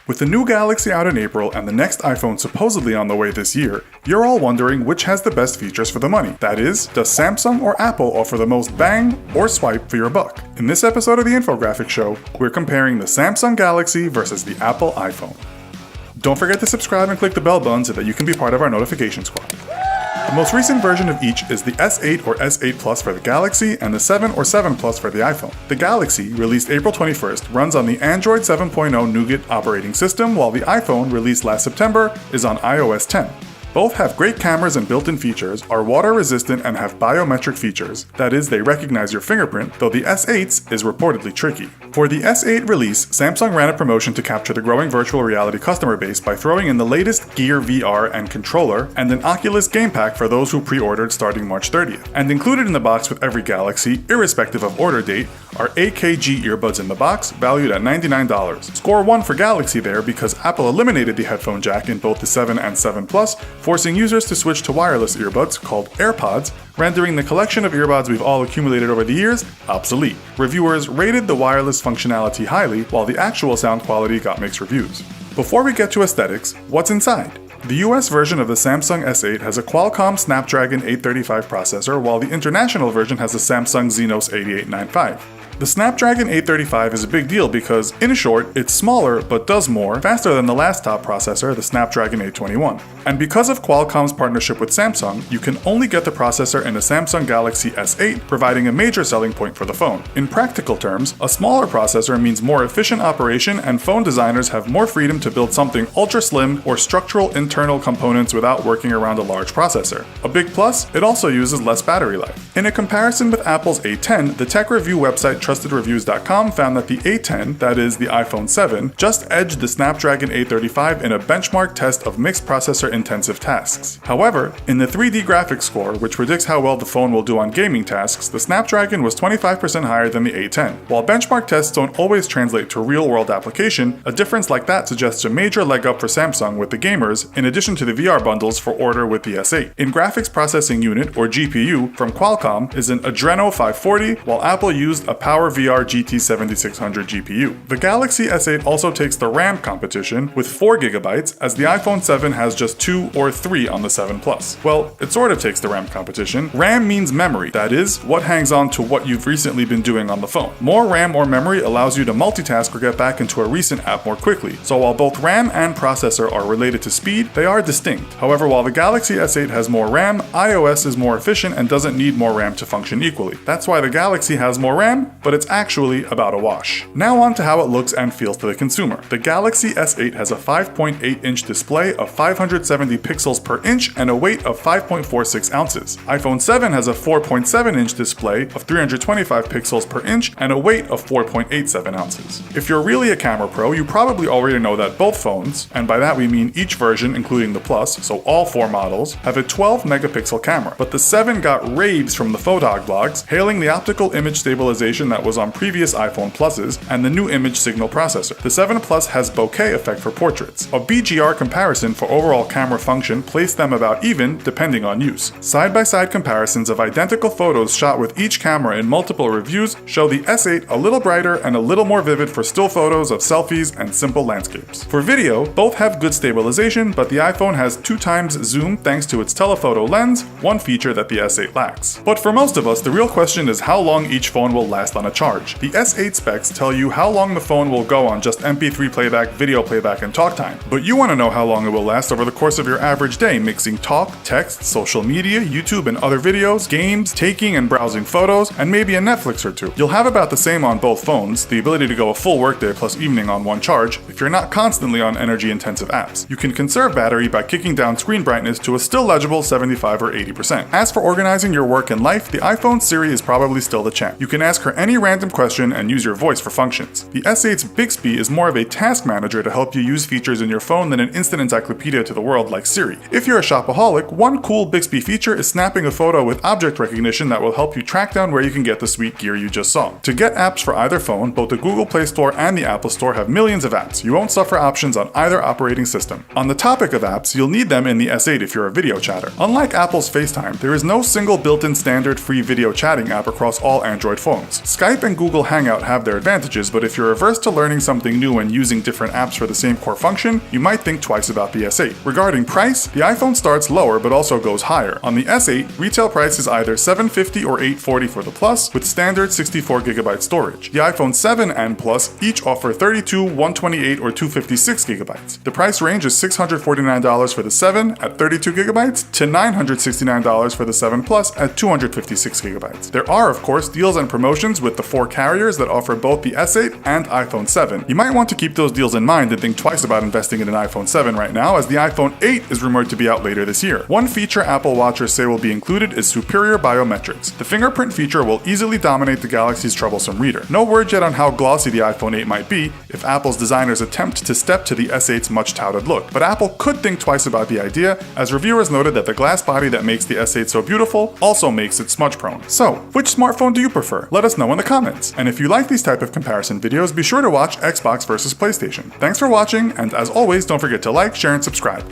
With the new Galaxy out in April and the next iPhone supposedly on the way this year, you're all wondering which has the best features for the money. That is, does Samsung or Apple offer the most bang or swipe for your buck? In this episode of the Infographics Show, we're comparing the Samsung Galaxy versus the Apple iPhone. Don't forget to subscribe and click the bell button so that you can be part of our notification squad. The most recent version of each is the S8 or S8 Plus for the Galaxy and the 7 or 7 Plus for the iPhone. The Galaxy, released April 21st, runs on the Android 7.0 Nougat operating system, while the iPhone, released last September, is on iOS 10. Both have great cameras and built-in features, are water resistant, and have biometric features. That is, they recognize your fingerprint, though the S8's is reportedly tricky. For the S8 release, Samsung ran a promotion to capture the growing virtual reality customer base by throwing in the latest Gear VR and controller, and an Oculus game pack for those who pre-ordered starting March 30th. And included in the box with every Galaxy, irrespective of order date, are 8kg earbuds in the box, valued at $99. Score 1 for Galaxy there because Apple eliminated the headphone jack in both the 7 and 7 Plus, forcing users to switch to wireless earbuds called AirPods, rendering the collection of earbuds we've all accumulated over the years obsolete. Reviewers rated the wireless functionality highly, while the actual sound quality got mixed reviews. Before we get to aesthetics, what's inside? The US version of the Samsung S8 has a Qualcomm Snapdragon 835 processor, while the international version has a Samsung Exynos 8895. The Snapdragon 835 is a big deal because, in short, it's smaller but does more, faster than the last top processor, the Snapdragon 821. And because of Qualcomm's partnership with Samsung, you can only get the processor in a Samsung Galaxy S8, providing a major selling point for the phone. In practical terms, a smaller processor means more efficient operation, and phone designers have more freedom to build something ultra slim or structural internal components without working around a large processor. A big plus, it also uses less battery life. In a comparison with Apple's A10, the tech review website TrustedReviews.com found that the A10, that is the iPhone 7, just edged the Snapdragon 835 in a benchmark test of mixed processor-intensive tasks. However, in the 3D graphics score, which predicts how well the phone will do on gaming tasks, the Snapdragon was 25% higher than the A10. While benchmark tests don't always translate to real-world application, a difference like that suggests a major leg up for Samsung with the gamers, in addition to the VR bundles for order with the S8. In graphics processing unit, or GPU, from Qualcomm is an Adreno 540, while Apple used a PowerVR GT7600 GPU. The Galaxy S8 also takes the RAM competition with 4GB, as the iPhone 7 has just 2 or 3 on the 7 Plus. Well, it sort of takes the RAM competition. RAM means memory, that is, what hangs on to what you've recently been doing on the phone. More RAM or memory allows you to multitask or get back into a recent app more quickly, so while both RAM and processor are related to speed, they are distinct. However, while the Galaxy S8 has more RAM, iOS is more efficient and doesn't need more RAM to function equally. That's why the Galaxy has more RAM, but it's actually about a wash. Now on to how it looks and feels to the consumer. The Galaxy S8 has a 5.8-inch display of 570 pixels per inch and a weight of 5.46 ounces. iPhone 7 has a 4.7-inch display of 325 pixels per inch and a weight of 4.87 ounces. If you're really a camera pro, you probably already know that both phones, and by that we mean each version including the Plus, so all 4 models, have a 12-megapixel camera. But the 7 got raves from the photog blogs, hailing the optical image stabilization that was on previous iPhone Pluses and the new image signal processor. The 7 Plus has bokeh effect for portraits. A BGR comparison for overall camera function placed them about even, depending on use. Side-by-side comparisons of identical photos shot with each camera in multiple reviews show the S8 a little brighter and a little more vivid for still photos of selfies and simple landscapes. For video, both have good stabilization, but the iPhone has 2 times zoom thanks to its telephoto lens, one feature that the S8 lacks. But for most of us, the real question is how long each phone will last on a charge. The S8 specs tell you how long the phone will go on just MP3 playback, video playback, and talk time. But you want to know how long it will last over the course of your average day, mixing talk, text, social media, YouTube and other videos, games, taking and browsing photos, and maybe a Netflix or 2. You'll have about the same on both phones, the ability to go a full workday plus evening on one charge, if you're not constantly on energy-intensive apps. You can conserve battery by kicking down screen brightness to a still legible 75 or 80%. As for organizing your work and life, the iPhone Siri is probably still the champ. You can ask her any random question and use your voice for functions. The S8's Bixby is more of a task manager to help you use features in your phone than an instant encyclopedia to the world like Siri. If you're a shopaholic, one cool Bixby feature is snapping a photo with object recognition that will help you track down where you can get the sweet gear you just saw. To get apps for either phone, both the Google Play Store and the Apple Store have millions of apps. You won't suffer options on either operating system. On the topic of apps, you'll need them in the S8 if you're a video chatter. Unlike Apple's FaceTime, there is no single built-in standard free video chatting app across all Android phones. Skype and Google Hangout have their advantages, but if you're averse to learning something new and using different apps for the same core function, you might think twice about the S8. Regarding price, the iPhone starts lower but also goes higher. On the S8, retail price is either $750 or $840 for the Plus, with standard 64GB storage. The iPhone 7 and Plus each offer 32, 128, or 256 GB. The price range is $649 for the 7 at 32GB to $969 for the 7 Plus at 256 GB. There are, of course, deals and promotions with the 4 carriers that offer both the S8 and iPhone 7. You might want to keep those deals in mind and think twice about investing in an iPhone 7 right now, as the iPhone 8 is rumored to be out later this year. One feature Apple watchers say will be included is superior biometrics. The fingerprint feature will easily dominate the Galaxy's troublesome reader. No word yet on how glossy the iPhone 8 might be if Apple's designers attempt to step to the S8's much touted look, but Apple could think twice about the idea, as reviewers noted that the glass body that makes the S8 so beautiful also makes it smudge prone. So, which smartphone do you prefer? Let us know in the comments. And if you like these type of comparison videos, be sure to watch Xbox versus PlayStation. Thanks for watching, and as always, don't forget to like, share, and subscribe.